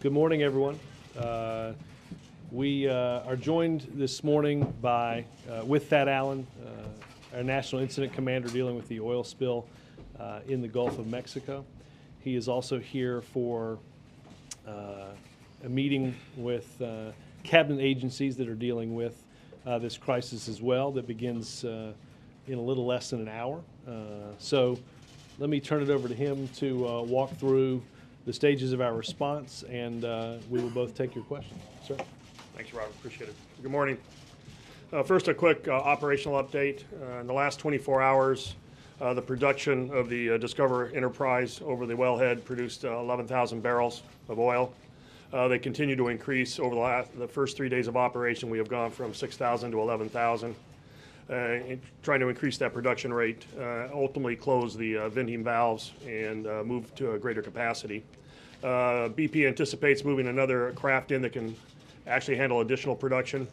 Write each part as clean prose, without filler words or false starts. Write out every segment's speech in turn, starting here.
Good morning, everyone. We are joined this morning by, with Thad Allen, our National Incident Commander dealing with the oil spill in the Gulf of Mexico. He is also here for a meeting with cabinet agencies that are dealing with this crisis as well, that begins in a little less than an hour. So let me turn it over to him to walk through the stages of our response, and we will both take your questions. Sir. Thanks, Robert. Appreciate it. Good morning. First, a quick operational update. In the last 24 hours, the production of the Discover Enterprise over the wellhead produced 11,000 barrels of oil. They continue to increase over the first 3 days of operation. We have gone from 6,000 to 11,000. Trying to increase that production rate, ultimately close the venting valves and move to a greater capacity. BP anticipates moving another craft in that can actually handle additional production.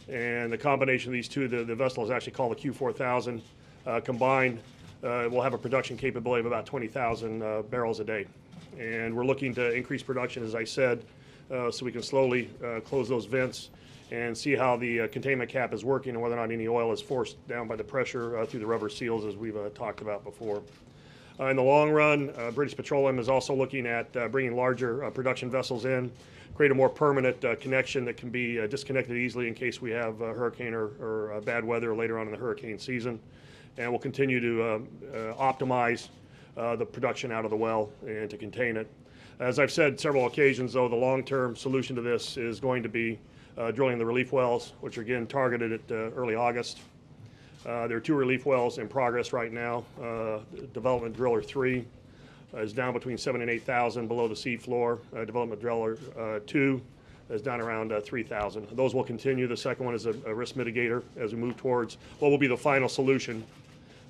And the combination of these two, the vessel is actually called the Q4000. Combined, we'll have a production capability of about 20,000 barrels a day. And we're looking to increase production, as I said, so we can slowly close those vents and see how the containment cap is working and whether or not any oil is forced down by the pressure through the rubber seals, as we've talked about before. In the long run, British Petroleum is also looking at bringing larger production vessels in, create a more permanent connection that can be disconnected easily in case we have a hurricane or bad weather later on in the hurricane season. And we'll continue to optimize the production out of the well and to contain it. As I've said several occasions, though, the long-term solution to this is going to be drilling the relief wells, which are again targeted at early August. There are 2 relief wells in progress right now. Development Driller 3 is down between 7,000 and 8,000 below the seafloor. Development Driller 2 is down around 3,000. Those will continue. The second one is a risk mitigator as we move towards what will be the final solution,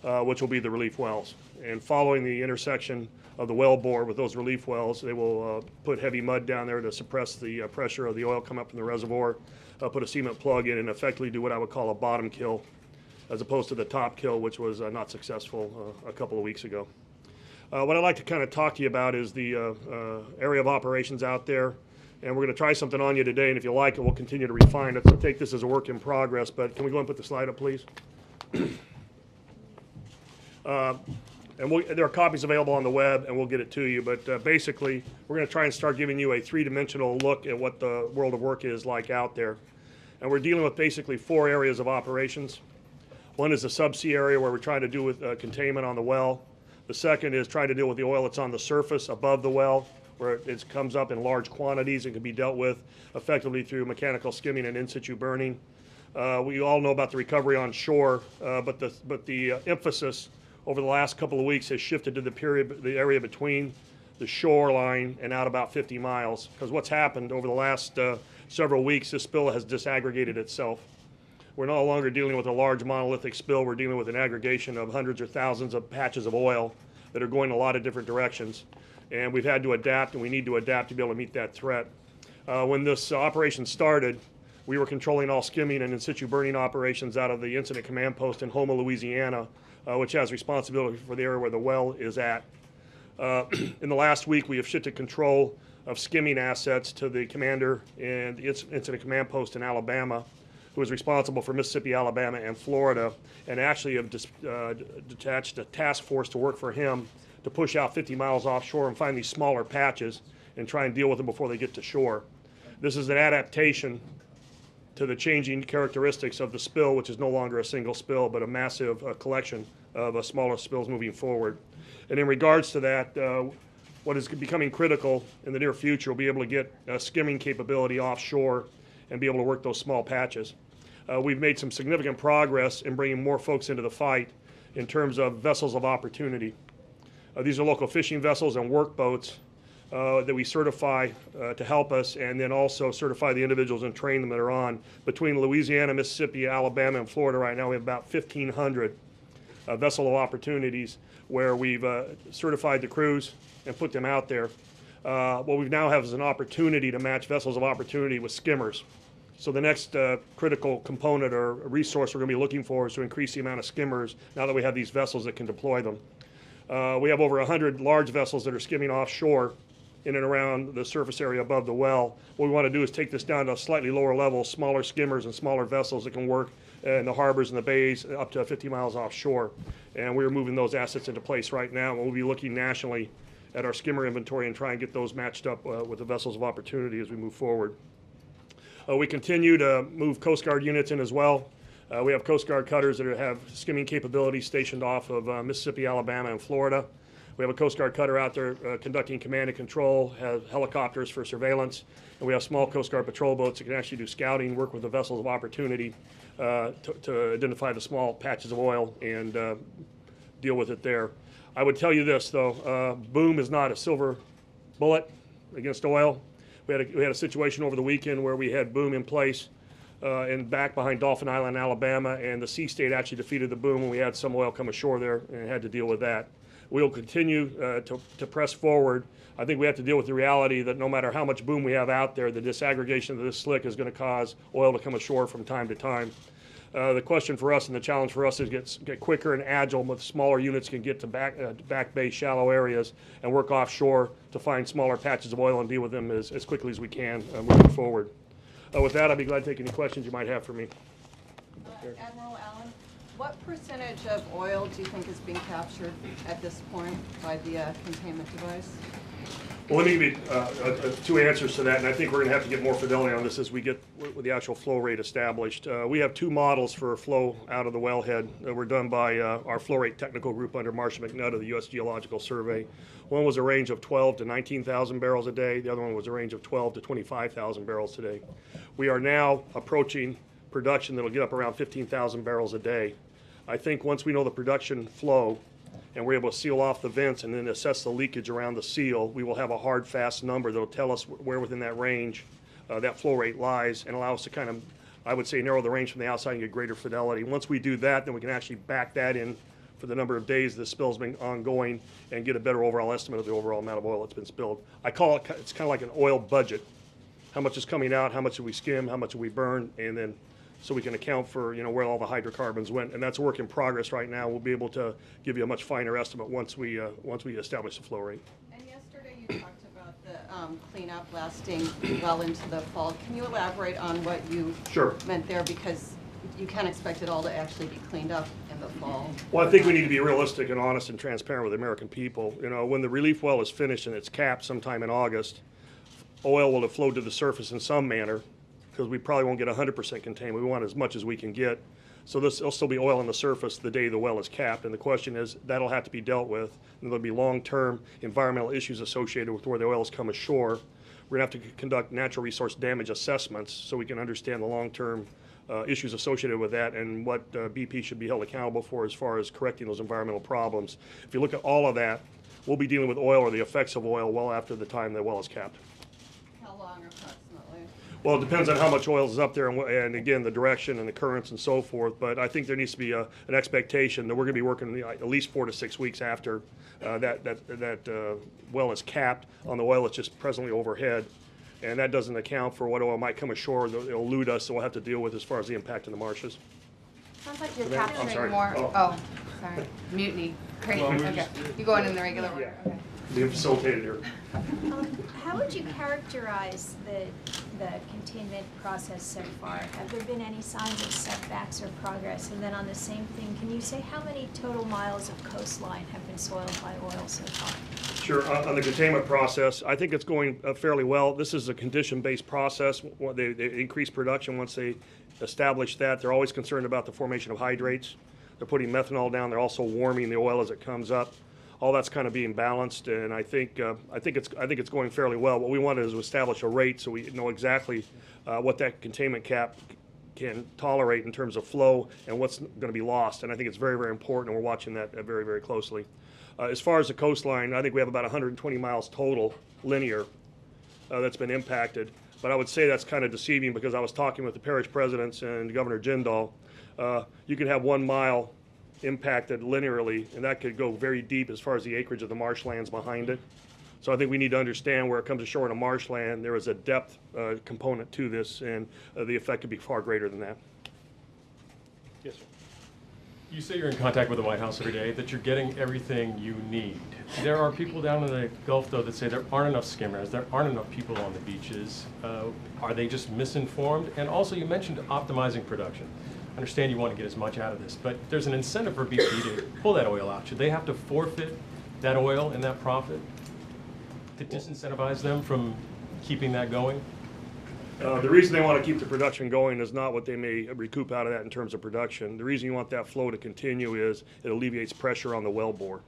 which will be the relief wells. And following the intersection of the well bore with those relief wells, they will put heavy mud down there to suppress the pressure of the oil come up from the reservoir, put a cement plug in, and effectively do what I would call a bottom kill, as opposed to the top kill, which was not successful a couple of weeks ago. What I'd like to kind of talk to you about is the area of operations out there. And we're going to try something on you today, and if you like it, we'll continue to refine it. So take this as a work in progress, but can we go and put the slide up, please? There are copies available on the web, and we'll get it to you. But basically, we're going to try and start giving you a 3-dimensional look at what the world of work is like out there. And we're dealing with basically 4 areas of operations. One is the subsea area, where we're trying to do with containment on the well. The second is trying to deal with the oil that's on the surface above the well, where it comes up in large quantities and can be dealt with effectively through mechanical skimming and in-situ burning. We all know about the recovery on shore, but the emphasis over the last couple of weeks has shifted to the area between the shoreline and out about 50 miles. Because what's happened over the last several weeks, this spill has disaggregated itself. We're no longer dealing with a large monolithic spill. We're dealing with an aggregation of hundreds or thousands of patches of oil that are going a lot of different directions. And we've had to adapt, and we need to adapt to be able to meet that threat. When this operation started, we were controlling all skimming and in-situ burning operations out of the Incident Command Post in Houma, Louisiana, which has responsibility for the area where the well is at. In the last week, we have shifted control of skimming assets to the commander and the Incident Command Post in Alabama, who is responsible for Mississippi, Alabama, and Florida, and actually have detached a task force to work for him to push out 50 miles offshore and find these smaller patches and try and deal with them before they get to shore. This is an adaptation to the changing characteristics of the spill, which is no longer a single spill, but a massive collection of smaller spills moving forward. And in regards to that, what is becoming critical in the near future will be able to get skimming capability offshore and be able to work those small patches. We've made some significant progress in bringing more folks into the fight in terms of vessels of opportunity. These are local fishing vessels and workboats that we certify to help us, and then also certify the individuals and train them that are on. Between Louisiana, Mississippi, Alabama, and Florida right now, we have about 1,500 vessel of opportunities where we've certified the crews and put them out there. What we now have is an opportunity to match vessels of opportunity with skimmers. So the next critical component or resource we're going to be looking for is to increase the amount of skimmers now that we have these vessels that can deploy them. We have over 100 large vessels that are skimming offshore in and around the surface area above the well. What we want to do is take this down to a slightly lower level, smaller skimmers and smaller vessels that can work in the harbors and the bays up to 50 miles offshore. And we're moving those assets into place right now. And we'll be looking nationally at our skimmer inventory and try and get those matched up with the vessels of opportunity as we move forward. We continue to move Coast Guard units in as well. We have Coast Guard cutters that have skimming capabilities stationed off of Mississippi, Alabama, and Florida. We have a Coast Guard cutter out there conducting command and control, have helicopters for surveillance, and we have small Coast Guard patrol boats that can actually do scouting, work with the vessels of opportunity to identify the small patches of oil and deal with it there. I would tell you this, though, boom is not a silver bullet against oil. We had a situation over the weekend where we had boom in place and back behind Dolphin Island, Alabama, and the sea state actually defeated the boom, and we had some oil come ashore there and had to deal with that. We'll continue to press forward. I think we have to deal with the reality that no matter how much boom we have out there, the disaggregation of this slick is going to cause oil to come ashore from time to time. The question for us and the challenge for us is get quicker and agile with smaller units can get to back bay shallow areas and work offshore to find smaller patches of oil and deal with them as quickly as we can moving forward. With that, I'd be glad to take any questions you might have for me. Admiral Allen, what percentage of oil do you think is being captured at this point by the containment device? Well, let me give you two answers to that, and I think we're going to have to get more fidelity on this as we get with the actual flow rate established. We have two models for flow out of the wellhead that were done by our flow rate technical group under Marcia McNutt of the U.S. Geological Survey. One was a range of 12 to 19,000 barrels a day. The other one was a range of 12 to 25,000 barrels today. We are now approaching production that will get up around 15,000 barrels a day. I think once we know the production flow, and we're able to seal off the vents and then assess the leakage around the seal, we will have a hard, fast number that will tell us where within that range that flow rate lies and allow us to kind of, I would say, narrow the range from the outside and get greater fidelity. Once we do that, then we can actually back that in for the number of days the spill's been ongoing and get a better overall estimate of the overall amount of oil that's been spilled. I call it, it's kind of like an oil budget. How much is coming out, how much do we skim, how much do we burn, and then so we can account for, you know, where all the hydrocarbons went. And that's a work in progress right now. We'll be able to give you a much finer estimate once we establish the flow rate. And yesterday you talked about the cleanup lasting well into the fall. Can you elaborate on what you meant there? Because you can't expect it all to actually be cleaned up in the fall. Well, I think we need to be realistic and honest and transparent with the American people. You know, when the relief well is finished and it's capped sometime in August, oil will have flowed to the surface in some manner, because we probably won't get 100% containment. We want as much as we can get. So there'll still be oil on the surface the day the well is capped. And the question is, that'll have to be dealt with. And there'll be long-term environmental issues associated with where the oil has come ashore. We're going to have to conduct natural resource damage assessments so we can understand the long-term issues associated with that and what BP should be held accountable for as far as correcting those environmental problems. If you look at all of that, we'll be dealing with oil or the effects of oil well after the time the well is capped. How long approximately? Well, it depends on how much oil is up there and again, the direction and the currents and so forth. But I think there needs to be an expectation that we're going to be working at least 4 to 6 weeks after that well is capped on the oil that's just presently overhead. And that doesn't account for what oil might come ashore that will elude us, so we'll have to deal with as far as the impact in the marshes. Sounds like you're I'm capturing sorry. more. Oh, sorry. Mutiny. Great. Well, Okay. You going in the regular order? Yeah. Okay. Being facilitated here. How would you characterize the containment process so far? Have there been any signs of setbacks or progress? And then on the same thing, can you say how many total miles of coastline have been soiled by oil so far? Sure. On the containment process, I think it's going fairly well. This is a condition-based process. They increase production once they establish that. They're always concerned about the formation of hydrates. They're putting methanol down. They're also warming the oil as it comes up. All that's kind of being balanced, and I think it's going fairly well. What we wanted is to establish a rate so we know exactly what that containment cap can tolerate in terms of flow and what's going to be lost. And I think it's very, very important, and we're watching that very, very closely. As far as the coastline, I think we have about 120 miles total linear that's been impacted. But I would say that's kind of deceiving because I was talking with the parish presidents and Governor Jindal. You could have 1 mile impacted linearly, and that could go very deep as far as the acreage of the marshlands behind it. So I think we need to understand where it comes ashore in a marshland, there is a depth component to this, and the effect could be far greater than that. Yes, sir. You say you're in contact with the White House every day, that you're getting everything you need. There are people down in the Gulf, though, that say there aren't enough skimmers, there aren't enough people on the beaches. Are they just misinformed? And also, you mentioned optimizing production. I understand you want to get as much out of this, but there's an incentive for BP to pull that oil out. Should they have to forfeit that oil and that profit to disincentivize them from keeping that going? The reason they want to keep the production going is not what they may recoup out of that in terms of production. The reason you want that flow to continue is it alleviates pressure on the wellbore.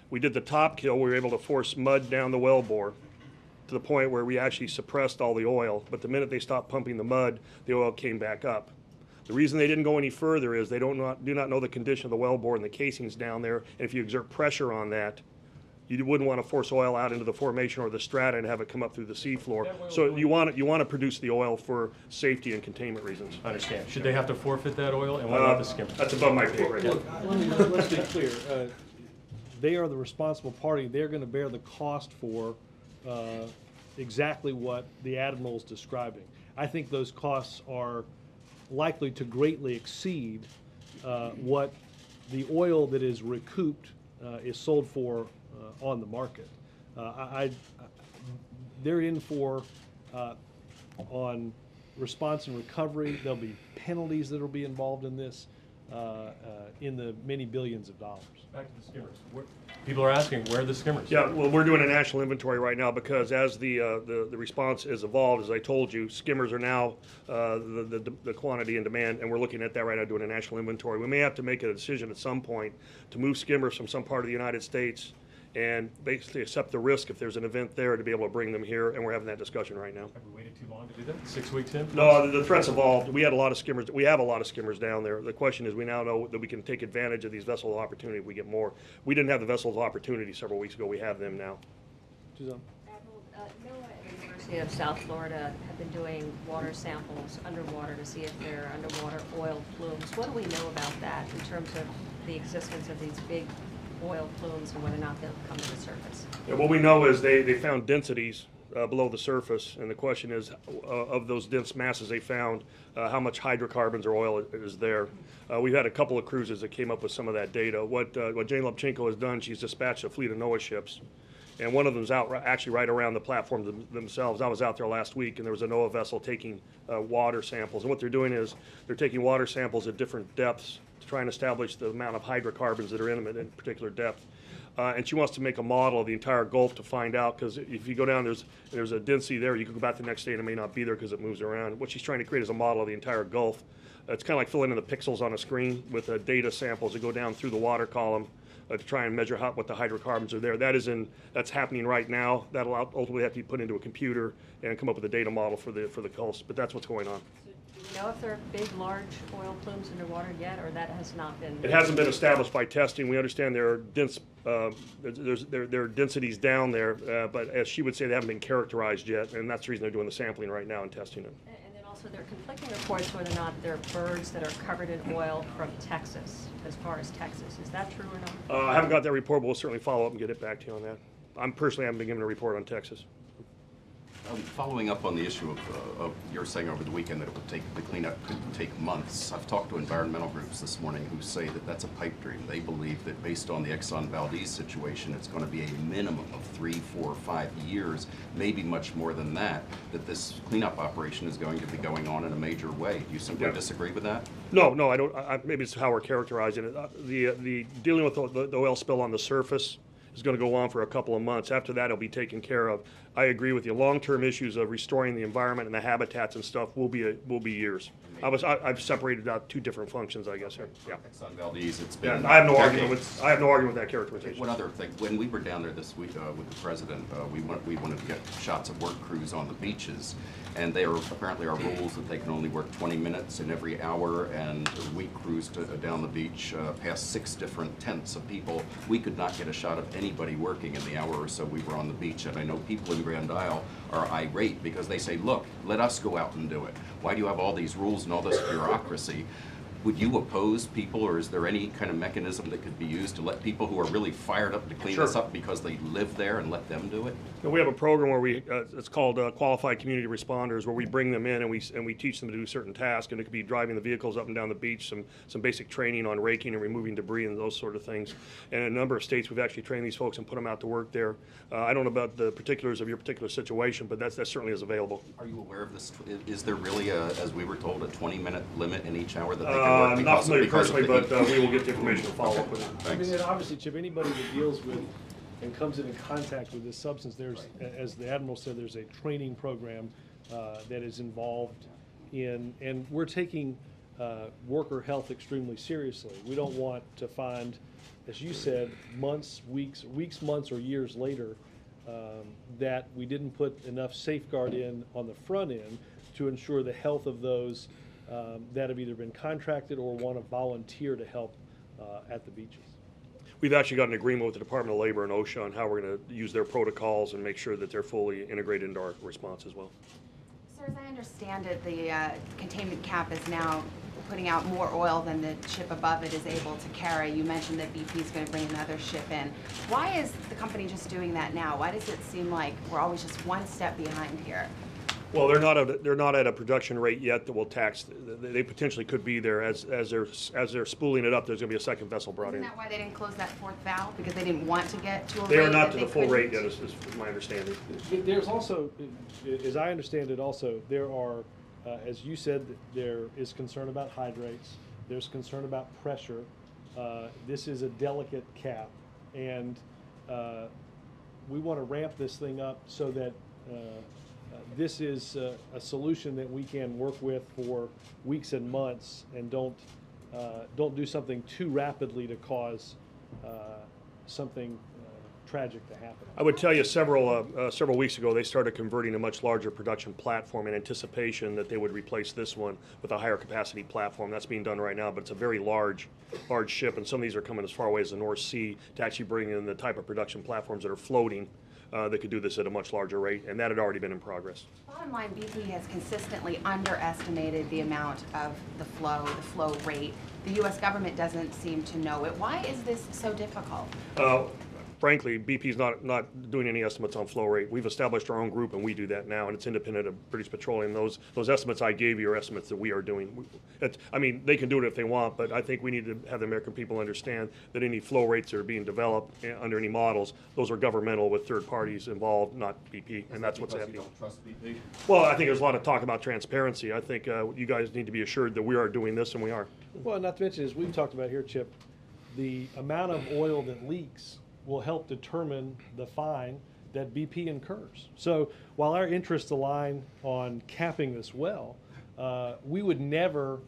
We did the top kill, we were able to force mud down the wellbore to the point where we actually suppressed all the oil, but the minute they stopped pumping the mud, the oil came back up. The reason they didn't go any further is they do not know the condition of the wellbore and the casings down there, and if you exert pressure on that, you wouldn't want to force oil out into the formation or the strata and have it come up through the seafloor. So you want to produce the oil for safety and containment reasons. I understand. Should they have to forfeit that oil, and what about the skimmers? That's above my pay grade. Let's be clear. They are the responsible party. They're going to bear the cost for exactly what the admiral is describing. I think those costs are likely to greatly exceed what the oil that is recouped is sold for on the market. They're in for on response and recovery. There'll be penalties that will be involved in this in the many billions of dollars. Back to the skimmers. People are asking, where are the skimmers? Yeah, well, we're doing a national inventory right now because as the response has evolved, as I told you, skimmers are now the quantity and demand, and we're looking at that right now, doing a national inventory. We may have to make a decision at some point to move skimmers from some part of the United States and basically accept the risk if there's an event there to be able to bring them here, and we're having that discussion right now. Have we waited too long to do that? 6 weeks in? No, the threat's evolved. We had a lot of skimmers. We have a lot of skimmers down there. The question is, we now know that we can take advantage of these vessel opportunity if we get more. We didn't have the vessels opportunity several weeks ago. We have them now. Suzanne? NOAA and the University of South Florida have been doing water samples underwater to see if there are underwater oil plumes. What do we know about that in terms of the existence of these big oil plumes and whether or not they'll come to the surface? Yeah, what we know is they found densities below the surface, and the question is, of those dense masses they found, how much hydrocarbons or oil is there. We've had a couple of cruises that came up with some of that data. What Jane Lubchenco has done, she's dispatched a fleet of NOAA ships, and one of them's out actually right around the platforms themselves. I was out there last week, and there was a NOAA vessel taking water samples, and what they're doing is they're taking water samples at different depths to try and establish the amount of hydrocarbons that are in them at a particular depth. And she wants to make a model of the entire Gulf to find out, because if you go down, there's a density there. You could go back the next day and it may not be there because it moves around. What she's trying to create is a model of the entire Gulf. It's kind of like filling in the pixels on a screen with data samples that go down through the water column to try and measure what the hydrocarbons are there. That's happening right now. That'll ultimately have to be put into a computer and come up with a data model for the coast. But that's what's going on. Do we know if there are big, large oil plumes underwater yet, or that has not been? It hasn't been established by testing. We understand there are dense, there are densities down there, but as she would say, they haven't been characterized yet, and that's the reason they're doing the sampling right now and testing it. And then also there are conflicting reports whether or not there are birds that are covered in oil from Texas, as far as Texas. Is that true or not? I haven't got that report, but we'll certainly follow up and get it back to you on that. I personally haven't been given a report on Texas. Following up on the issue of you're saying over the weekend that the cleanup could take months. I've talked to environmental groups this morning who say that that's a pipe dream. They believe that based on the Exxon Valdez situation, it's going to be a minimum of 3, 4, 5 years, maybe much more than that this cleanup operation is going to be going on in a major way. Do you simply disagree with that? No, I don't. Maybe it's how we're characterizing it. The dealing with the oil spill on the surface is going to go on for a couple of months. After that, it'll be taken care of. I agree with you. Long-term issues of restoring the environment and the habitats and stuff will be years. I've separated out two different functions, I guess. Here. Yeah. Exxon Valdez, it's been. Yeah, I have no argument with that characterization. One other thing, when we were down there this week with the president, we wanted to get shots of work crews on the beaches, and there apparently are rules that they can only work 20 minutes in every hour, and we cruised down the beach past 6 different tents of people. We could not get a shot of anybody working in the hour or so we were on the beach, and I know people in Grand Isle are irate because they say, look, let us go out and do it. Why do you have all these rules and all this bureaucracy? would you oppose people, or is there any kind of mechanism that could be used to let people who are really fired up to clean this up because they live there and let them do it? And we have a program where it's called Qualified Community Responders, where we bring them in and we teach them to do certain tasks, and it could be driving the vehicles up and down the beach, some basic training on raking and removing debris and those sort of things. And in a number of states, we've actually trained these folks and put them out to work there. I don't know about the particulars of your particular situation, but that certainly is available. Are you aware of this? Is there really, as we were told, a 20-minute limit in each hour that they can work? Not familiar personally, but heat? we will get the information and follow up with it. I mean, and obviously, Chip, anybody that deals with and comes into contact with this substance, there's, as the Admiral said, there's a training program that is involved in, and we're taking worker health extremely seriously. We don't want to find, as you said, months, months, or years later, that we didn't put enough safeguard in on the front end to ensure the health of those that have either been contracted or want to volunteer to help at the beaches. We've actually got an agreement with the Department of Labor and OSHA on how we're going to use their protocols and make sure that they're fully integrated into our response as well. Sir, as I understand it, the containment cap is now putting out more oil than the ship above it is able to carry. You mentioned that BP is going to bring another ship in. Why is the company just doing that now? Why does it seem like we're always just one step behind here? Well, they're not at a production rate yet that will tax. They potentially could be there as they're spooling it up. There's going to be a second vessel brought in. Isn't that why they didn't close that fourth valve? Because they didn't want to get to a rate They are not that to the full couldn't? rate yet, is my understanding. There's also, as I understand it also, there are, as you said, there is concern about hydrates. There's concern about pressure. This is a delicate cap, and we want to ramp this thing up so that this is a solution that we can work with for weeks and months, and don't do something too rapidly to cause something tragic to happen. I would tell you several weeks ago they started converting a much larger production platform in anticipation that they would replace this one with a higher capacity platform. That's being done right now, but it's a very large ship, and some of these are coming as far away as the North Sea to actually bring in the type of production platforms that are floating that could do this at a much larger rate, and that had already been in progress. Bottom line, BP has consistently underestimated the amount of the flow rate. The U.S. government doesn't seem to know it. Why is this so difficult? Frankly, BP's not doing any estimates on flow rate. We've established our own group, and we do that now, and it's independent of British Petroleum. Those estimates I gave you are estimates that we are doing. I mean, they can do it if they want, but I think we need to have the American people understand that any flow rates that are being developed under any models, those are governmental with third parties involved, not BP, and that's what's happening. You don't trust BP? Well, I think there's a lot of talk about transparency. I think you guys need to be assured that we are doing this, and we are. Well, not to mention, as we've talked about here, Chip, the amount of oil that leaks will help determine the fine that BP incurs. So while our interests align on capping this well, we would never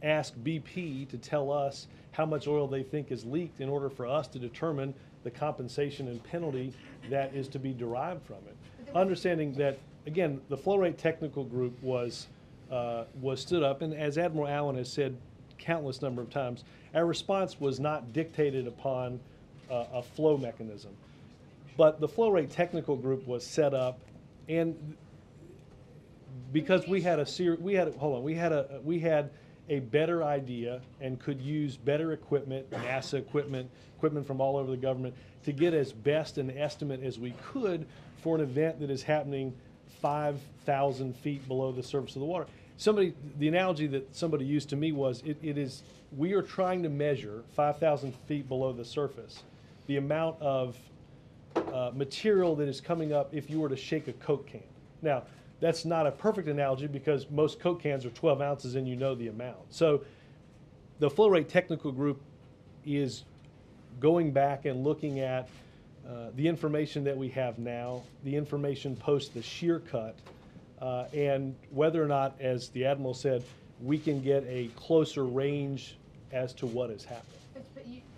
ask BP to tell us how much oil they think is leaked in order for us to determine the compensation and penalty that is to be derived from it. Understanding that, again, the flow rate technical group was stood up, and as Admiral Allen has said countless number of times, our response was not dictated upon a flow mechanism, but the flow rate technical group was set up, and because we had a better idea and could use better equipment, NASA equipment from all over the government, to get as best an estimate as we could for an event that is happening 5,000 feet below the surface of the water. The analogy that somebody used to me was, we are trying to measure 5,000 feet below the surface the amount of material that is coming up if you were to shake a Coke can. Now, that's not a perfect analogy because most Coke cans are 12 ounces and you know the amount. So the flow rate technical group is going back and looking at the information that we have now, the information post the shear cut, and whether or not, as the Admiral said, we can get a closer range as to what has happened.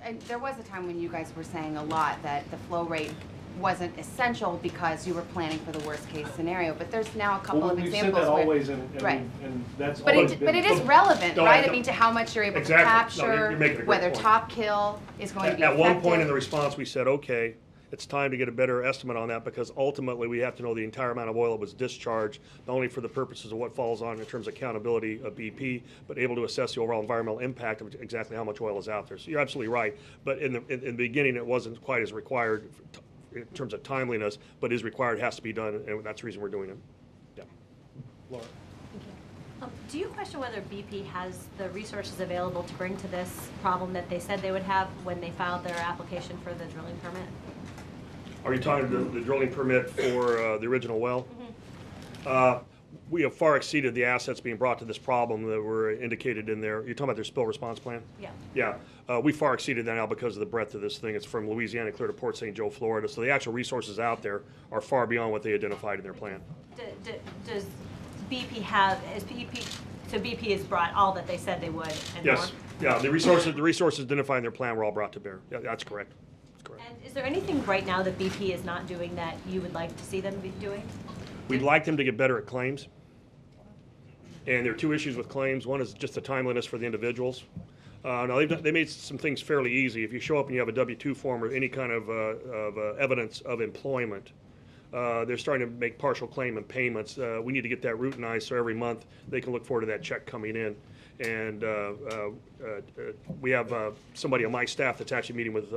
And there was a time when you guys were saying a lot that the flow rate wasn't essential because you were planning for the worst case scenario, but there's now a couple of examples We've said that where, always, and right. That's But always it is been. relevant, No, right? I mean, to how much you're able Exactly. to No, capture, you're making a great whether point. top kill is going to be At one point in the effective. response, we said, okay, It's time to get a better estimate on that because ultimately we have to know the entire amount of oil that was discharged, not only for the purposes of what falls on in terms of accountability of BP, but able to assess the overall environmental impact of exactly how much oil is out there. So you're absolutely right. But in the beginning, it wasn't quite as required in terms of timeliness, but is required, has to be done, and that's the reason we're doing it. Yeah. Laura. Do you question whether BP has the resources available to bring to this problem that they said they would have when they filed their application for the drilling permit? Are you talking the drilling permit for the original well? We have far exceeded the assets being brought to this problem that were indicated in there. You're talking about their spill response plan? Yeah. Yeah. We far exceeded that now because of the breadth of this thing. It's from Louisiana clear to Port St. Joe, Florida. So the actual resources out there are far beyond what they identified in their plan. Does BP have, so BP has brought all that they said they would and Yes. more? Yeah, the resources identified in their plan were all brought to bear. Yeah, that's correct. That's correct. And is there anything right now that BP is not doing that you would like to see them be doing? We'd like them to get better at claims. And there are two issues with claims. One is just the timeliness for the individuals. Now, they made some things fairly easy. If you show up and you have a W-2 form or any kind of evidence of employment, they're starting to make partial claim and payments. We need to get that routinized so every month they can look forward to that check coming in. And we have somebody on my staff that's actually meeting with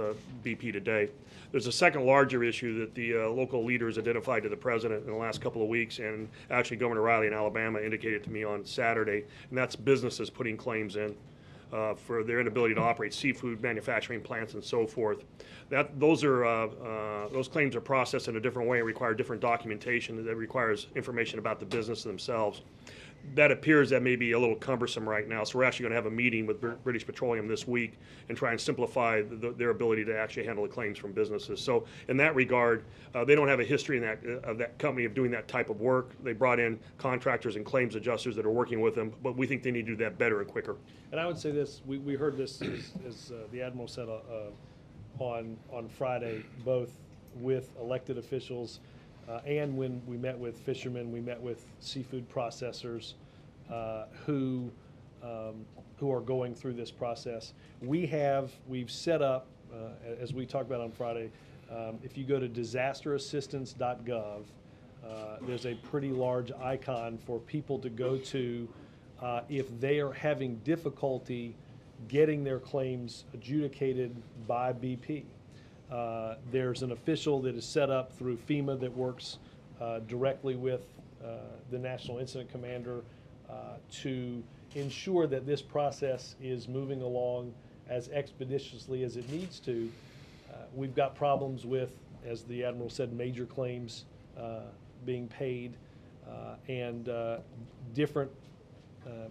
BP today. There's a second larger issue that the local leaders identified to the president in the last couple of weeks, and actually Governor Riley in Alabama indicated to me on Saturday, and that's businesses putting claims in for their inability to operate seafood manufacturing plants and so forth. Those claims are processed in a different way and require different documentation that requires information about the business themselves. That appears that may be a little cumbersome right now, so we're actually going to have a meeting with British Petroleum this week and try and simplify their ability to actually handle the claims from businesses. So in that regard, they don't have a history of that company of doing that type of work. They brought in contractors and claims adjusters that are working with them, but we think they need to do that better and quicker. And I would say this, we heard this as the Admiral said on Friday, both with elected officials and when we met with fishermen, we met with seafood processors who are going through this process. We've set up, as we talked about on Friday, if you go to disasterassistance.gov, there's a pretty large icon for people to go to if they are having difficulty getting their claims adjudicated by BP. There's an official that is set up through FEMA that works directly with the National Incident Commander to ensure that this process is moving along as expeditiously as it needs to. We've got problems with, as the Admiral said, major claims being paid and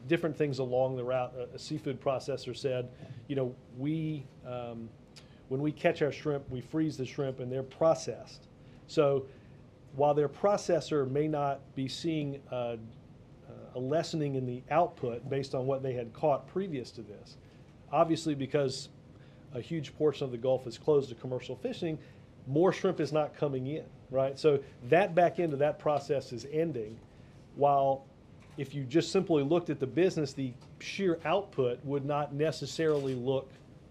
different things along the route. A seafood processor said, you know, when we catch our shrimp, we freeze the shrimp and they're processed. So while their processor may not be seeing a lessening in the output based on what they had caught previous to this, obviously because a huge portion of the Gulf is closed to commercial fishing, more shrimp is not coming in, right? So that back end of that process is ending, while if you just simply looked at the business, the sheer output would not necessarily look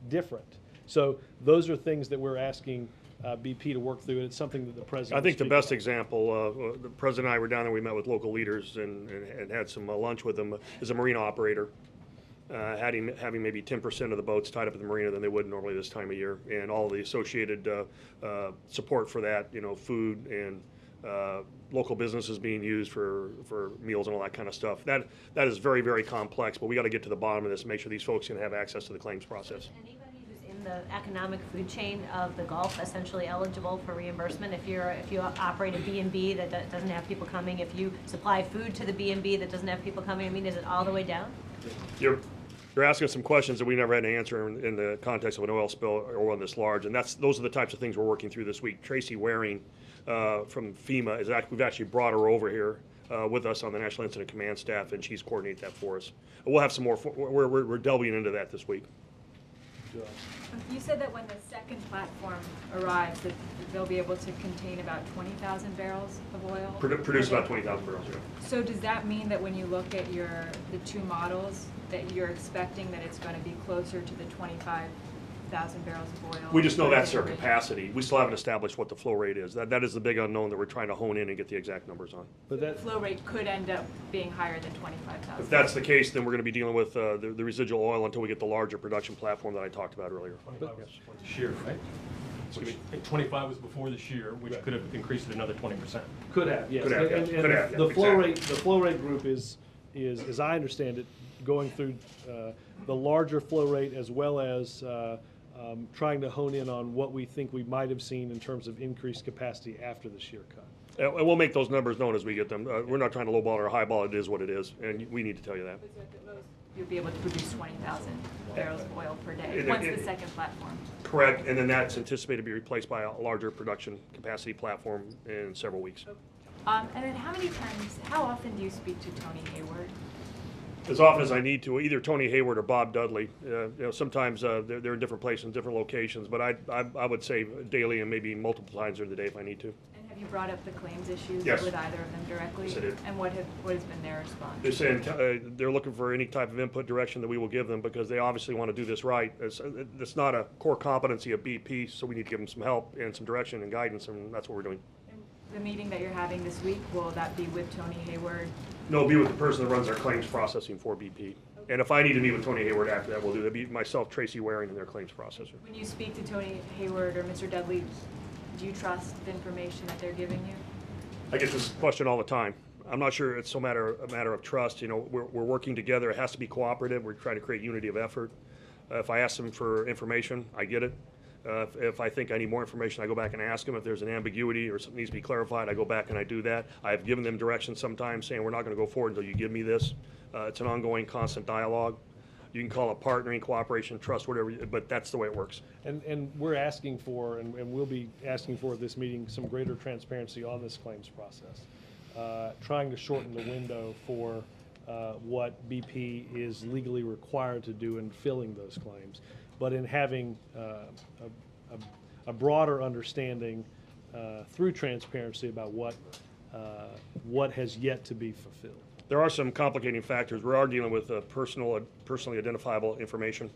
different. So those are things that we're asking BP to work through, and it's something that the president. I think the best example, the president and I were down there, we met with local leaders and had some lunch with them, is a marina operator. Having maybe 10% of the boats tied up at the marina than they would normally this time of year, and all the associated support for that, you know, food and local businesses being used for meals and all that kind of stuff. That is very, very complex, but we got to get to the bottom of this and make sure these folks can have access to the claims process. Anybody who's in the economic food chain of the Gulf essentially eligible for reimbursement? If you operate a B&B that doesn't have people coming, if you supply food to the B&B that doesn't have people coming, I mean, is it all the way down? You're asking some questions that we never had an answer in the context of an oil spill or one this large, and those are the types of things we're working through this week. Tracy Waring from FEMA we've actually brought her over here with us on the National Incident Command staff, and she's coordinated that for us. We'll have some more. We're delving into that this week. You said that when the second platform arrives, that they'll be able to contain about 20,000 barrels of oil? Produce about 20,000 barrels, yeah. So does that mean that when you look at the two models, that you're expecting that it's going to be closer to the 25 thousand barrels of oil. We just know that's their per day. capacity. We still haven't established what the flow rate is. That is the big unknown that we're trying to hone in and get the exact numbers on. But The that, flow rate could end up being higher than 25,000. If that's the case, then we're going to be dealing with the residual oil until we get the larger production platform that I talked about earlier. 25 was before the shear, right? Excuse me? And 25 was before the shear, which could have increased it another 20%. could have, yes. Could have, yeah. And Could have, yeah, the flow exactly. rate, the flow rate group is, as I understand it, going through the larger flow rate as well as trying to hone in on what we think we might have seen in terms of increased capacity after the shear cut. And we'll make those numbers known as we get them. We're not trying to lowball or highball. It is what it is, and we need to tell you that. So at the most, you'll be able to produce 20,000 barrels of oil per day, It- once it- the second platform. Correct, and then that's anticipated to be replaced by a larger production capacity platform in several weeks. And then how often do you speak to Tony Hayward? As often as I need to, either Tony Hayward or Bob Dudley. Sometimes they're in different places, different locations, but I would say daily and maybe multiple times during the day if I need to. And have you brought up the claims issues Yes. with either of them directly? Yes, I did. And what has been their response? They're saying they're looking for any type of input direction that we will give them because they obviously want to do this right. It's not a core competency of BP, so we need to give them some help and some direction and guidance, and that's what we're doing. And the meeting that you're having this week, will that be with Tony Hayward? No, it'll be with the person that runs our claims processing for BP. And if I need to meet with Tony Hayward after that, we'll do that. Be myself, Tracy Waring, and their claims processor. When you speak to Tony Hayward or Mr. Dudley, do you trust the information that they're giving you? I get this question all the time. I'm not sure it's a matter of trust. You know, we're working together. It has to be cooperative. We're trying to create unity of effort. If I ask them for information, I get it. If I think I need more information, I go back and ask them. If there's an ambiguity or something needs to be clarified, I go back and I do that. I've given them direction sometimes saying we're not going to go forward until you give me this. It's an ongoing, constant dialogue. You can call it partnering, cooperation, trust, whatever, but that's the way it works. And we're asking for, and we'll be asking for at this meeting, some greater transparency on this claims process. Trying to shorten the window for what BP is legally required to do in filling those claims, but in having a broader understanding through transparency about what has yet to be fulfilled. There are some complicating factors. We are dealing with personally identifiable information.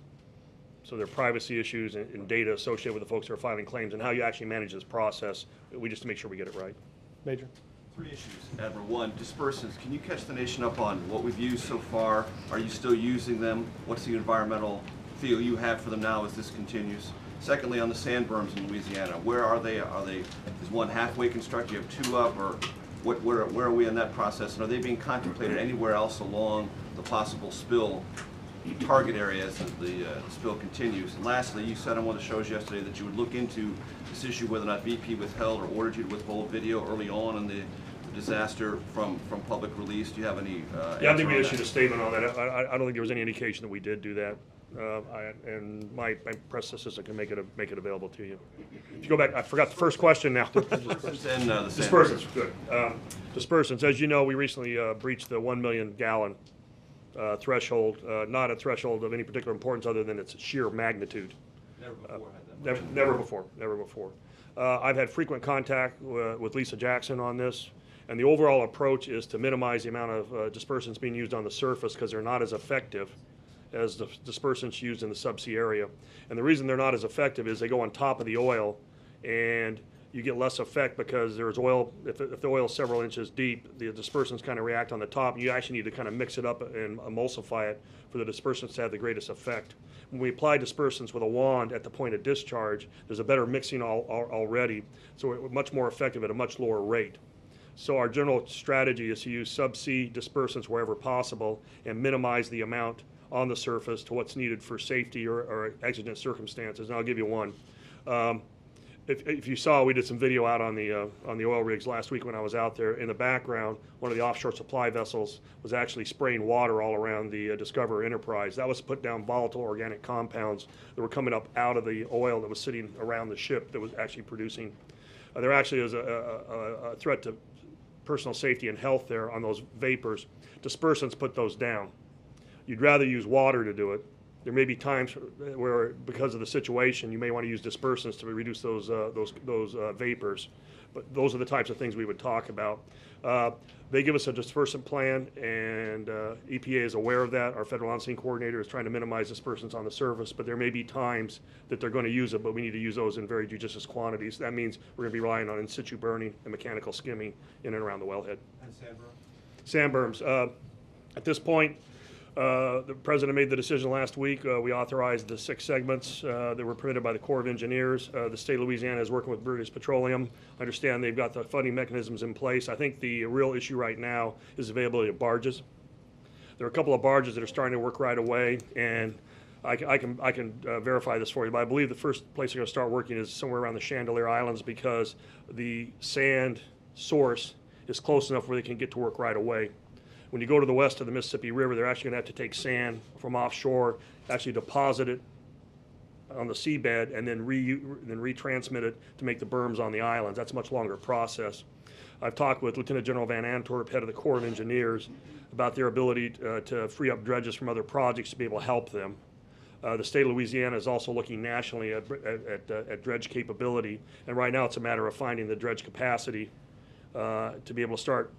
So there are privacy issues and data associated with the folks who are filing claims and how you actually manage this process. We just to make sure we get it right. Major? 3 issues, Admiral. 1, dispersants. Can you catch the nation up on what we've used so far? Are you still using them? What's the environmental feel you have for them now as this continues? Secondly, on the sand berms in Louisiana, where are they? Is one halfway constructed? You have 2 up, or where are we in that process? And are they being contemplated anywhere else along the possible spill target area as the spill continues? And lastly, you said on one of the shows yesterday that you would look into this issue whether or not BP withheld or ordered you to withhold video early on in the disaster from public release. Do you have any Yeah, I think answer we on issued that? a statement on that. I don't think there was any indication that we did do that. And my press assistant can make it available to you. If you go back, I forgot the first question now. Dispersants and the sand Dispersants, berms. good. Dispersants, as you know, we recently breached the 1 million gallon threshold, not a threshold of any particular importance other than its sheer magnitude. Never before had that. Never before. I've had frequent contact with Lisa Jackson on this, and the overall approach is to minimize the amount of dispersants being used on the surface because they're not as effective as the dispersants used in the subsea area. And the reason they're not as effective is they go on top of the oil, and you get less effect because there's oil, if the oil is several inches deep, the dispersants kind of react on the top, and you actually need to kind of mix it up and emulsify it for the dispersants to have the greatest effect. When we apply dispersants with a wand at the point of discharge, there's a better mixing already, so we're much more effective at a much lower rate. So our general strategy is to use subsea dispersants wherever possible and minimize the amount on the surface to what's needed for safety or exigent circumstances. And I'll give you one. If you saw, we did some video out on the oil rigs last week when I was out there. In the background, one of the offshore supply vessels was actually spraying water all around the Discoverer Enterprise. That was to put down volatile organic compounds that were coming up out of the oil that was sitting around the ship that was actually producing. There actually is a threat to personal safety and health there on those vapors. Dispersants put those down. You'd rather use water to do it. There may be times where, because of the situation, you may want to use dispersants to reduce those vapors. But those are the types of things we would talk about. They give us a dispersant plan, and EPA is aware of that. Our federal on-scene coordinator is trying to minimize dispersants on the surface, but there may be times that they're going to use it, but we need to use those in very judicious quantities. That means we're going to be relying on in situ burning and mechanical skimming in and around the wellhead. And Sand berms. At this point, the President made the decision last week. We authorized the 6 segments that were permitted by the Corps of Engineers. The state of Louisiana is working with British Petroleum. I understand they've got the funding mechanisms in place. I think the real issue right now is availability of barges. There are a couple of barges that are starting to work right away, and I can verify this for you, but I believe the first place they're going to start working is somewhere around the Chandelier Islands, because the sand source is close enough where they can get to work right away. When you go to the west of the Mississippi River, they're actually going to have to take sand from offshore, actually deposit it on the seabed, and then retransmit it to make the berms on the islands. That's a much longer process. I've talked with Lieutenant General Van Antwerp, head of the Corps of Engineers, about their ability to free up dredges from other projects to be able to help them. The state of Louisiana is also looking nationally at dredge capability, and right now it's a matter of finding the dredge capacity to be able to start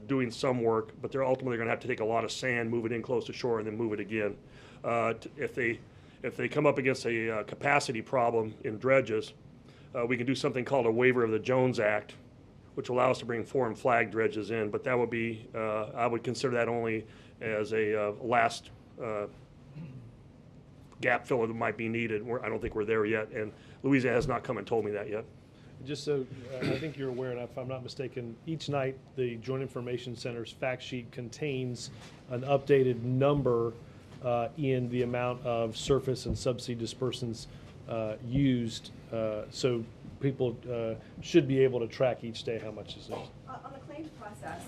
doing some work, but they're ultimately going to have to take a lot of sand, move it in close to shore, and then move it again. If they come up against a capacity problem in dredges, we can do something called a waiver of the Jones Act, which will allow us to bring foreign flag dredges in, but that would be, I would consider that only as a last gap filler that might be needed. I don't think we're there yet, and Louisiana has not come and told me that yet. Just so I think you're aware, and if I'm not mistaken, each night the Joint Information Center's fact sheet contains an updated number in the amount of surface and subsea dispersants used, so people should be able to track each day how much is used. On the claims process,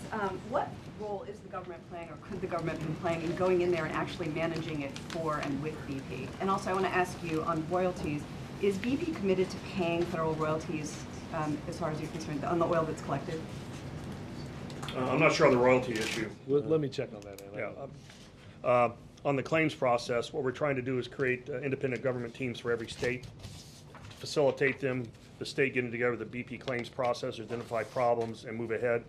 what role is the government playing, or could the government be playing, in going in there and actually managing it for and with BP? And also I want to ask you on royalties, is BP committed to paying federal royalties, as far as you're concerned, on the oil that's collected? I'm not sure on the royalty issue. Let me check on that, Anna. Yeah. On the claims process, what we're trying to do is create independent government teams for every state, facilitate them, the state getting together the BP claims process, identify problems, and move ahead.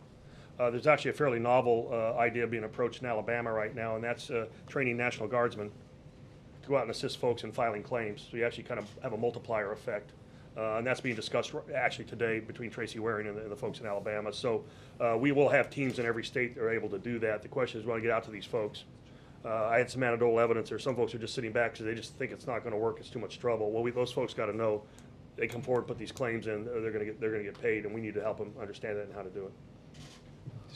There's actually a fairly novel idea being approached in Alabama right now, and that's training National Guardsmen to go out and assist folks in filing claims. So you actually kind of have a multiplier effect. And that's being discussed actually today between Tracy Waring and the folks in Alabama. So we will have teams in every state that are able to do that. The question is, we want to get out to these folks. I had some anecdotal evidence there. Some folks are just sitting back because they just think it's not going to work. It's too much trouble. Well, those folks got to know they come forward, put these claims in, they're going to get paid, and we need to help them understand that and how to do it.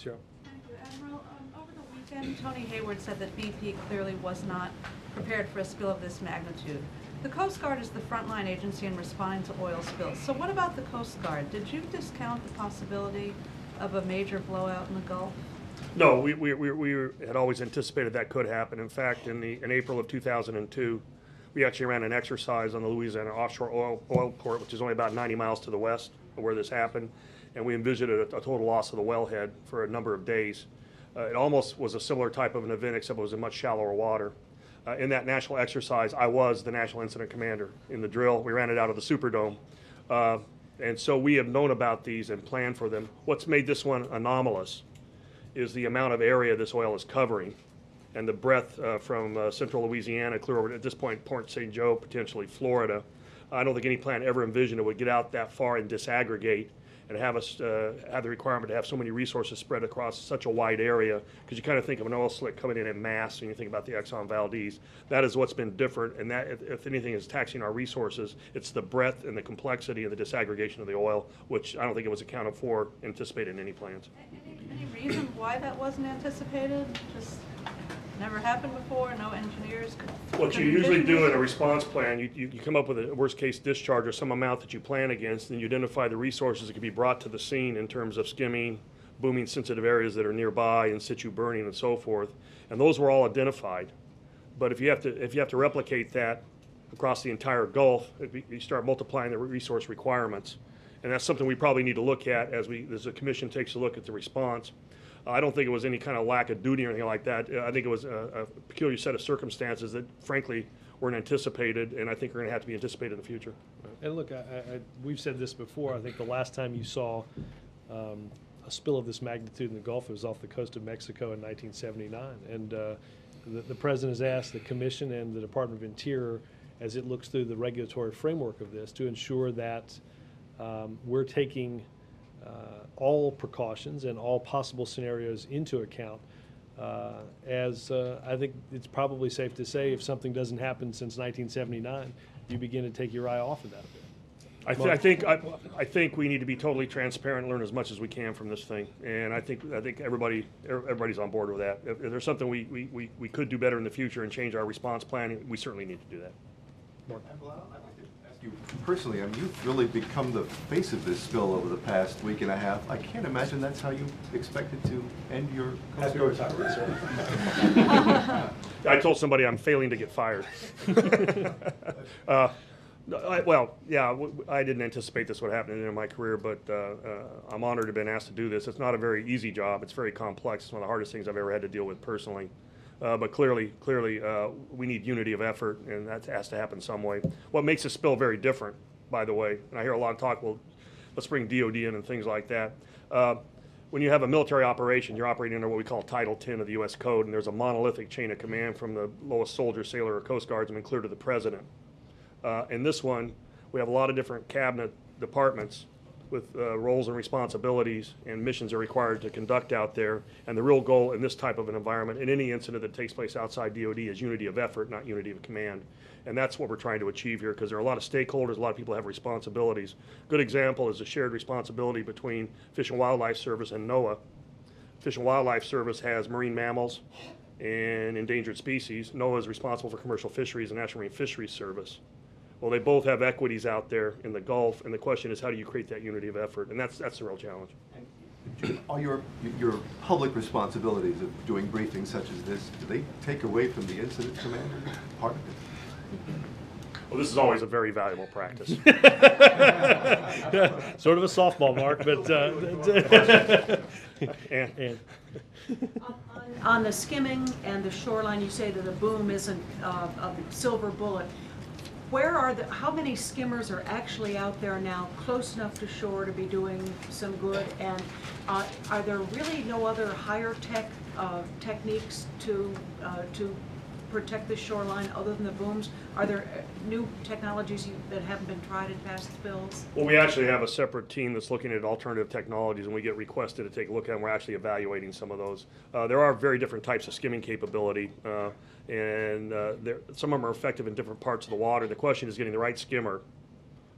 Sure. Thank you, Admiral. Over the weekend, Tony Hayward said that BP clearly was not prepared for a spill of this magnitude. The Coast Guard is the frontline agency in responding to oil spills. So what about the Coast Guard? Did you discount the possibility of a major blowout in the Gulf? No, we had always anticipated that could happen. In fact, in April of 2002, we actually ran an exercise on the Louisiana offshore oil port, which is only about 90 miles to the west of where this happened, and we envisioned a total loss of the wellhead for a number of days. It almost was a similar type of an event, except it was in much shallower water. In that national exercise, I was the National Incident Commander in the drill. We ran it out of the Superdome. And so we have known about these and planned for them. What's made this one anomalous is the amount of area this oil is covering and the breadth from central Louisiana clear over, at this point, Port St. Joe, potentially Florida. I don't think any plant ever envisioned it would get out that far and disaggregate and have us have the requirement to have so many resources spread across such a wide area, because you kind of think of an oil slick coming in mass when you think about the Exxon Valdez. That is what's been different, and that, if anything is taxing our resources, it's the breadth and the complexity and the disaggregation of the oil, which I don't think it was accounted for, anticipated in any plans. Any reason why that wasn't anticipated? Just never happened before, no engineers could... What you usually do in a response plan, you come up with a worst case discharge or some amount that you plan against, and you identify the resources that can be brought to the scene in terms of skimming, booming sensitive areas that are nearby, in situ burning and so forth. And those were all identified. But if you have to replicate that across the entire Gulf, you start multiplying the resource requirements. And that's something we probably need to look at as the commission takes a look at the response. I don't think it was any kind of lack of duty or anything like that. I think it was a peculiar set of circumstances that, frankly, weren't anticipated, and I think are going to have to be anticipated in the future. And look, we've said this before. I think the last time you saw a spill of this magnitude in the Gulf, it was off the coast of Mexico in 1979. And the President has asked the Commission and the Department of Interior, as it looks through the regulatory framework of this, to ensure that we're taking all precautions and all possible scenarios into account. I think it's probably safe to say if something doesn't happen since 1979, you begin to take your eye off of that a bit. I think we need to be totally transparent and learn as much as we can from this thing. And I think everybody's on board with that. If there's something we could do better in the future and change our response planning, we certainly need to do that. Well, I'd like to ask you personally, I mean, you've really become the face of this spill over the past week and a half. I can't imagine that's how you expected to end your career. I told somebody I'm failing to get fired. I didn't anticipate this would happen in my career, but I'm honored to have been asked to do this. It's not a very easy job. It's very complex. It's one of the hardest things I've ever had to deal with personally. But clearly, we need unity of effort, and that has to happen some way. What makes this spill very different, by the way, and I hear a lot of talk, well, let's bring DOD in and things like that. When you have a military operation, you're operating under what we call Title 10 of the U.S. Code, and there's a monolithic chain of command from the lowest soldier, sailor, or Coast Guardsman clear to the President. In this one, we have a lot of different cabinet departments with roles and responsibilities and missions are required to conduct out there. And the real goal in this type of an environment, in any incident that takes place outside DOD, is unity of effort, not unity of command. And that's what we're trying to achieve here, because there are a lot of stakeholders, a lot of people have responsibilities. Good example is the shared responsibility between Fish and Wildlife Service and NOAA. Fish and Wildlife Service has marine mammals and endangered species. NOAA is responsible for commercial fisheries and National Marine Fisheries Service. Well, they both have equities out there in the Gulf, and the question is, how do you create that unity of effort? And that's the real challenge. Are your public responsibilities of doing briefings such as this, do they take away from the incident commander part of it? Well, this is always a very valuable practice. Sort of a softball, Mark, but and on the skimming and the shoreline, you say that the boom isn't a silver bullet. How many skimmers are actually out there now, close enough to shore to be doing some good? And are there really no other higher tech techniques to protect the shoreline other than the booms? Are there new technologies that haven't been tried in past spills? Well, we actually have a separate team that's looking at alternative technologies, and we get requested to take a look at them. We're actually evaluating some of those. There are very different types of skimming capability, and some of them are effective in different parts of the water. The question is getting the right skimmer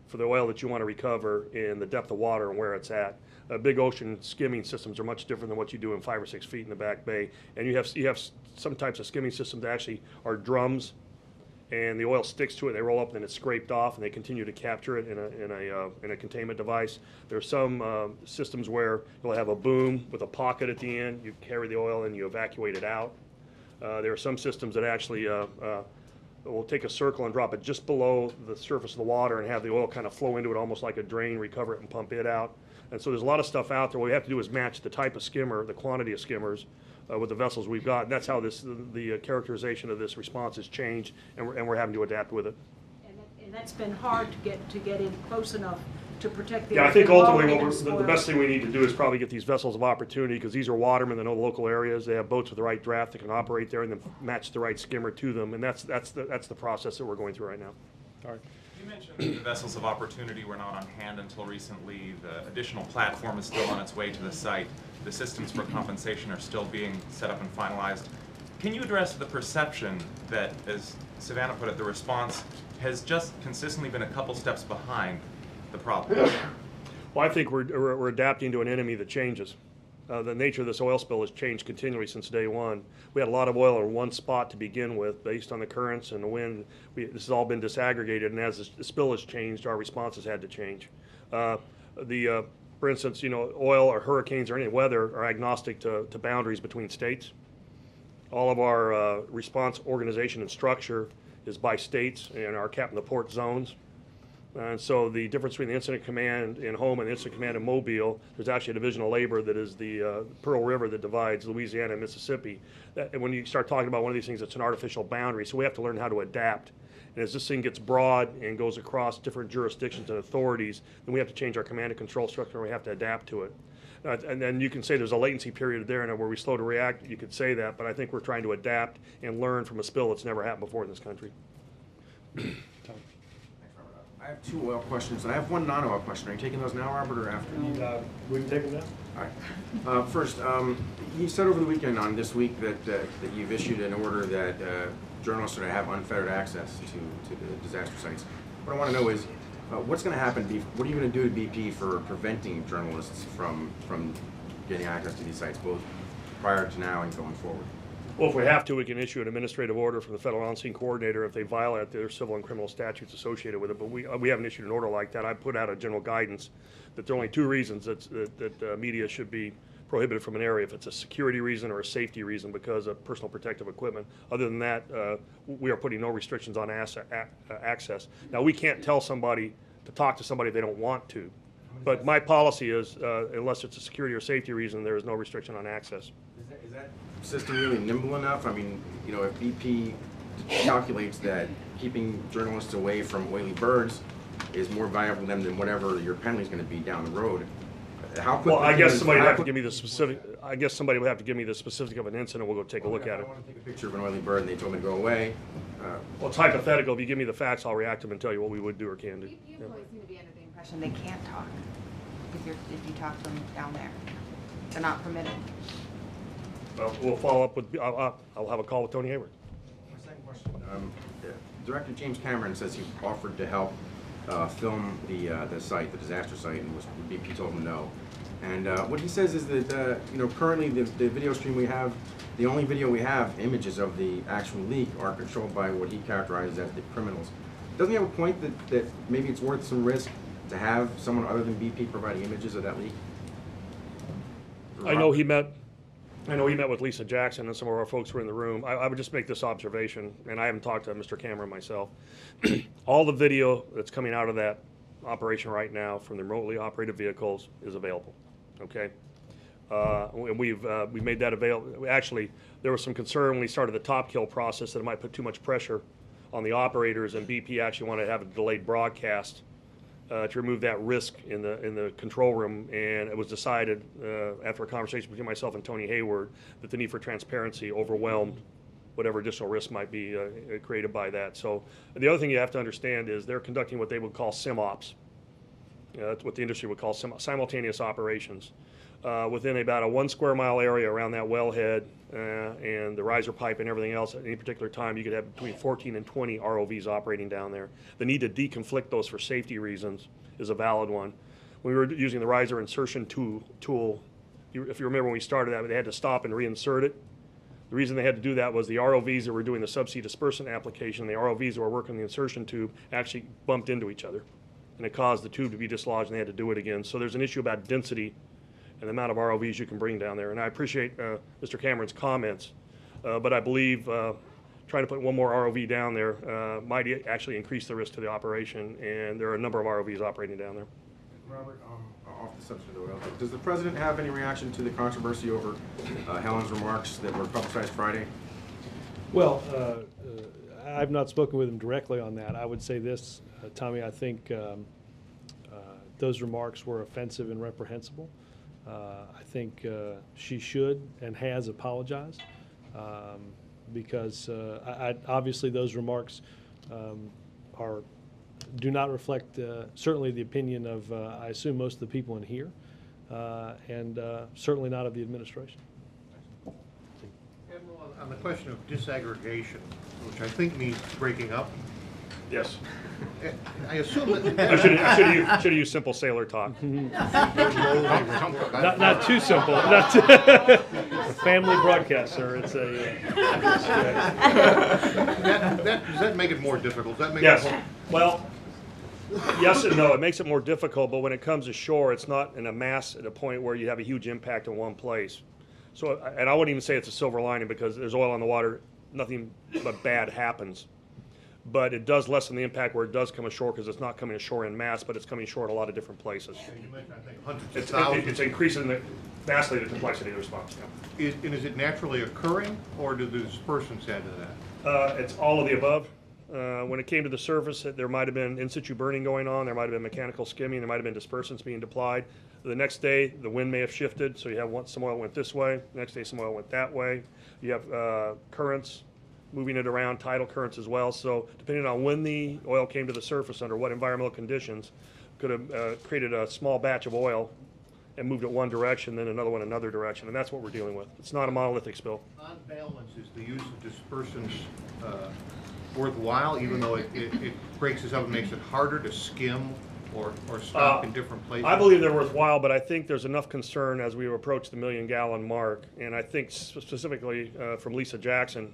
for the oil that you want to recover in the depth of water and where it's at. Big ocean skimming systems are much different than what you do in 5 or 6 feet in the back bay. And you have some types of skimming systems that actually are drums, and the oil sticks to it. They roll up and it's scraped off, and they continue to capture it in a containment device. There are some systems where you'll have a boom with a pocket at the end. You carry the oil and you evacuate it out. There are some systems that actually will take a circle and drop it just below the surface of the water and have the oil kind of flow into it almost like a drain, recover it and pump it out. And so there's a lot of stuff out there. What we have to do is match the type of skimmer, the quantity of skimmers, with the vessels we've got. And that's how the characterization of this response has changed, and we're having to adapt with it. And that's been hard to get in close enough to protect the. Yeah, I think ultimately the best thing we need to do is probably get these vessels of opportunity, because these are watermen that know the local areas. They have boats with the right draft that can operate there, and then match the right skimmer to them. And that's the process that we're going through right now. All right. You mentioned the vessels of opportunity were not on hand until recently. The additional platform is still on its way to the site. The systems for compensation are still being set up and finalized. Can you address the perception that, as Savannah put it, the response has just consistently been a couple steps behind the problem? Well, I think we're adapting to an enemy that changes. The nature of this oil spill has changed continually since day one. We had a lot of oil in one spot to begin with, based on the currents and the wind. This has all been disaggregated, and as the spill has changed, our responses had to change. For instance, oil or hurricanes or any weather are agnostic to boundaries between states. All of our response organization and structure is by states and our cap and the port zones. And so the difference between the incident command in Home and the incident command in Mobile, there's actually a division of labor that is the Pearl River that divides Louisiana and Mississippi. And when you start talking about one of these things, it's an artificial boundary. So we have to learn how to adapt. And as this thing gets broad and goes across different jurisdictions and authorities, then we have to change our command and control structure, and we have to adapt to it. And then you can say there's a latency period there and where we slow to react, you could say that, but I think we're trying to adapt and learn from a spill that's never happened before in this country. I have 2 oil questions, and I have 1 non-oil question. Are you taking those now, Robert, or after? We can take them now. All right. First, you said over the weekend on This Week that you've issued an order that journalists are to have unfettered access to the disaster sites. What I want to know is, what's going to happen? What are you going to do to BP for preventing journalists from getting access to these sites, both prior to now and going forward? Well, if we have to, we can issue an administrative order from the federal on-scene coordinator if they violate their civil and criminal statutes associated with it. But we haven't issued an order like that. I put out a general guidance that there are only 2 reasons that media should be prohibited from an area: if it's a security reason or a safety reason because of personal protective equipment. Other than that, we are putting no restrictions on access. Now, we can't tell somebody to talk to somebody if they don't want to. But my policy is, unless it's a security or safety reason, there is no restriction on access. Is that system really nimble enough? I mean, you know, if BP calculates that keeping journalists away from oily birds is more valuable to them than whatever your penalty is going to be down the road, how quickly? Well, I guess somebody would have to give me the specific. I guess somebody would have to give me the specific of an incident. We'll go take a look at it. I want to take a picture of an oily bird and they told me to go away. Well, it's hypothetical. If you give me the facts, I'll react to them and tell you what we would do or can do. You employees seem to be under the impression they can't talk if you talk to them down there. They're not permitted. Well, we'll follow up with. I'll have a call with Tony Hayward. My second question. Director James Cameron says he offered to help film the site, the disaster site, and BP told him no. And what he says is that you know, currently the video stream we have, the only video we have, images of the actual leak, are controlled by what he characterizes as the criminals. Doesn't he have a point that maybe it's worth some risk to have someone other than BP providing images of that leak? I know he met with Lisa Jackson, and some of our folks were in the room. I would just make this observation, and I haven't talked to Mr. Cameron myself. All the video that's coming out of that operation right now from the remotely operated vehicles is available. Okay, and we made that available. Actually, there was some concern when we started the top kill process that it might put too much pressure on the operators, and BP actually wanted to have a delayed broadcast to remove that risk in the control room. And it was decided after a conversation between myself and Tony Hayward that the need for transparency overwhelmed whatever additional risk might be created by that. So the other thing you have to understand is they're conducting what they would call SIMOps. That's what the industry would call simultaneous operations. Within about a 1 square mile area around that wellhead and the riser pipe and everything else, at any particular time, you could have between 14 and 20 ROVs operating down there. The need to deconflict those for safety reasons is a valid one. When we were using the riser insertion tool, if you remember when we started that, they had to stop and reinsert it. The reason they had to do that was the ROVs that were doing the subsea dispersant application, the ROVs that were working the insertion tube, actually bumped into each other. And it caused the tube to be dislodged, and they had to do it again. So there's an issue about density and the amount of ROVs you can bring down there. And I appreciate Mr. Cameron's comments, but I believe trying to put one more ROV down there might actually increase the risk to the operation, and there are a number of ROVs operating down there. Robert, off the subject of the oil, does the President have any reaction to the controversy over Helen's remarks that were publicized Friday? Well, I've not spoken with him directly on that. I would say this, Tommy, I think those remarks were offensive and reprehensible. I think she should and has apologized because obviously those remarks do not reflect certainly the opinion of, I assume, most of the people in here, and certainly not of the administration. Admiral, on the question of disaggregation, which I think means breaking up. Yes. I assume that... I should have used simple sailor talk. Not too simple. Not too a family broadcast, sir. It's a... Does that make it more difficult? Does that make yes. it more... Well, yes and no. It makes it more difficult, but when it comes to shore, it's not in a mass at a point where you have a huge impact in one place. So, and I wouldn't even say it's a silver lining because there's oil on the water, nothing but bad happens. But it does lessen the impact where it does come ashore because it's not coming ashore in mass, but it's coming ashore in a lot of different places. You mentioned, I think, hundreds of thousands. It's increasing vastly the complexity of the response. Yeah. Is it naturally occurring, or do the dispersants add to that? It's all of the above. When it came to the surface, there might have been in situ burning going on, there might have been mechanical skimming, there might have been dispersants being applied. The next day, the wind may have shifted, so you have some oil went this way, next day some oil went that way. You have currents moving it around, tidal currents as well. So depending on when the oil came to the surface, under what environmental conditions, could have created a small batch of oil and moved it one direction, then another one another direction, and that's what we're dealing with. It's not a monolithic spill. On balance, is the use of dispersants worthwhile, even though it breaks this up and makes it harder to skim or stop in different places? I believe they're worthwhile, but I think there's enough concern as we approach the million-gallon mark, and I think specifically from Lisa Jackson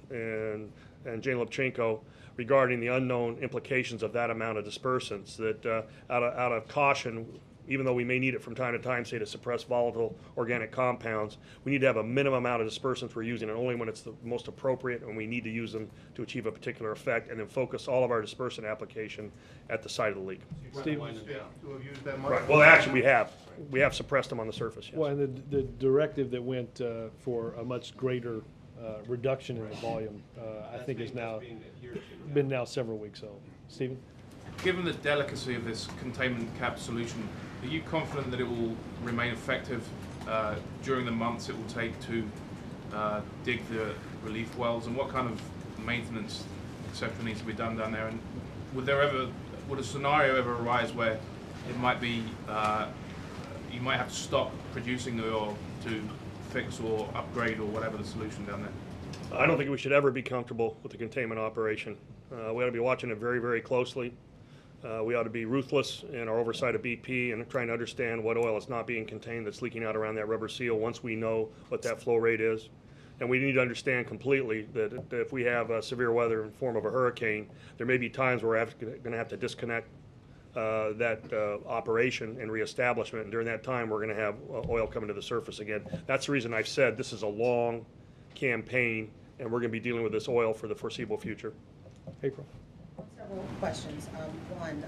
and Jane Lipchenko regarding the unknown implications of that amount of dispersants, that out of caution, even though we may need it from time to time, say to suppress volatile organic compounds, we need to have a minimum amount of dispersants we're using, and only when it's the most appropriate and we need to use them to achieve a particular effect, and then focus all of our dispersant application at the site of the leak. Steve? To have used that much? Right. Well, actually, we have suppressed them on the surface. Yes. Well, and the directive that went for a much greater reduction in the volume, I think is now been now several weeks old. Stephen? Given the delicacy of this containment cap solution, are you confident that it will remain effective during the months it will take to dig the relief wells, and what kind of maintenance, etc., needs to be done down there? And would a scenario ever arise where it might be you might have to stop producing the oil to fix or upgrade or whatever the solution down there? I don't think we should ever be comfortable with the containment operation. We ought to be watching it very, very closely. We ought to be ruthless in our oversight of BP and trying to understand what oil is not being contained that's leaking out around that rubber seal once we know what that flow rate is. And we need to understand completely that if we have severe weather in the form of a hurricane, there may be times where we're going to have to disconnect that operation and reestablishment. And during that time, we're going to have oil coming to the surface again. That's the reason I've said this is a long campaign, and we're going to be dealing with this oil for the foreseeable future. April? Several questions. One,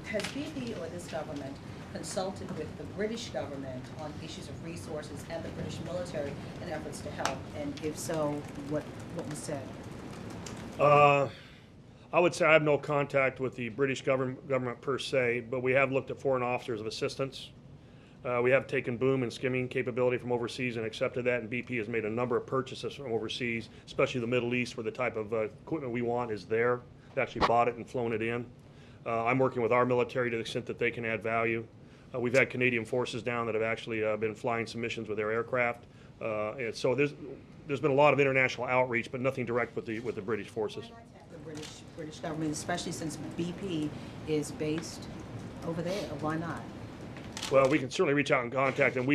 has BP or this government consulted with the British government on issues of resources and the British military in efforts to help? And if so, what was said? I would say I have no contact with the British government per se, but we have looked at foreign officers of assistance. We have taken boom and skimming capability from overseas and accepted that, and BP has made a number of purchases from overseas, especially the Middle East, where the type of equipment we want is there. They actually bought it and flown it in. I'm working with our military to the extent that they can add value. We've had Canadian forces down that have actually been flying some missions with their aircraft. And so there's been a lot of international outreach, but nothing direct with the British forces. The British government, especially since BP is based over there. Why not? Well, we can certainly reach out and contact them.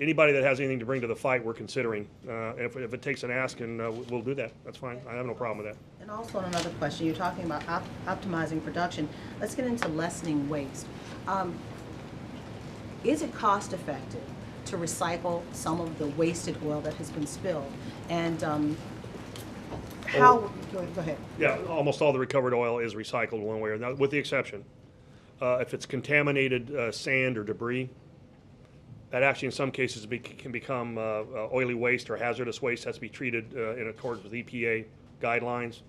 Anybody that has anything to bring to the fight, we're considering. If it takes an ask, and we'll do that. That's fine. I have no problem with that. And also on another question, you're talking about optimizing production. Let's get into lessening waste. Is it cost effective to recycle some of the wasted oil that has been spilled? And how? Go ahead. Yeah, almost all the recovered oil is recycled one way or another, with the exception. If it's contaminated sand or debris, that actually in some cases can become oily waste or hazardous waste, has to be treated in accordance with EPA guidelines.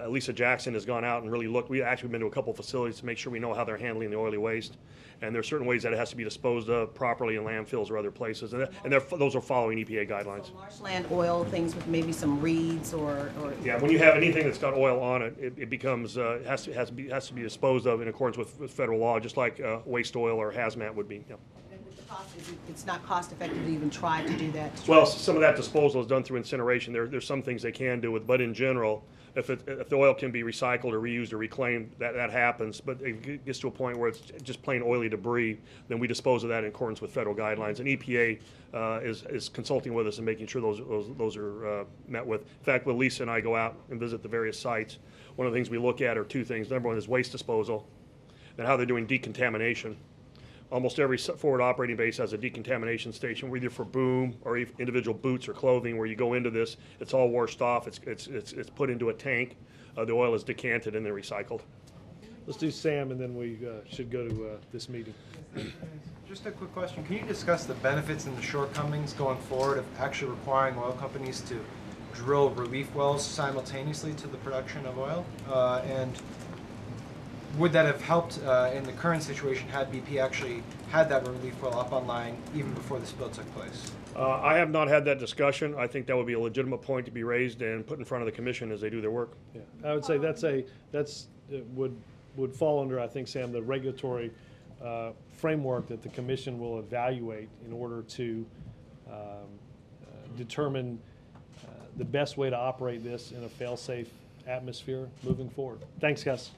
Lisa Jackson has gone out and really looked. We've actually been to a couple of facilities to make sure we know how they're handling the oily waste. And there are certain ways that it has to be disposed of properly in landfills or other places. And those are following EPA guidelines. So marshland oil, things with maybe some reeds or yeah, when you have anything that's got oil on it, it becomes has to be disposed of in accordance with federal law, just like waste oil or hazmat would be. Yeah. It's not cost effective to even try to do that. Well, some of that disposal is done through incineration. There's some things they can do with, but in general, if the oil can be recycled or reused or reclaimed, that happens. But it gets to a point where it's just plain oily debris, then we dispose of that in accordance with federal guidelines. And EPA is consulting with us and making sure those are met with. In fact, when Lisa and I go out and visit the various sites, one of the things we look at are two things. Number one is waste disposal and how they're doing decontamination. Almost every forward operating base has a decontamination station, either for boom or individual boots or clothing, where you go into this, it's all washed off, it's put into a tank, the oil is decanted and then recycled. Let's do Sam, and then we should go to this meeting. Just a quick question. Can you discuss the benefits and the shortcomings going forward of actually requiring oil companies to drill relief wells simultaneously to the production of oil? And would that have helped in the current situation had BP actually had that relief well up online even before the spill took place? I have not had that discussion. I think that would be a legitimate point to be raised and put in front of the commission as they do their work. Yeah, I would say would fall under, I think, Sam, the regulatory framework that the commission will evaluate in order to determine the best way to operate this in a fail-safe atmosphere moving forward. Thanks, guys.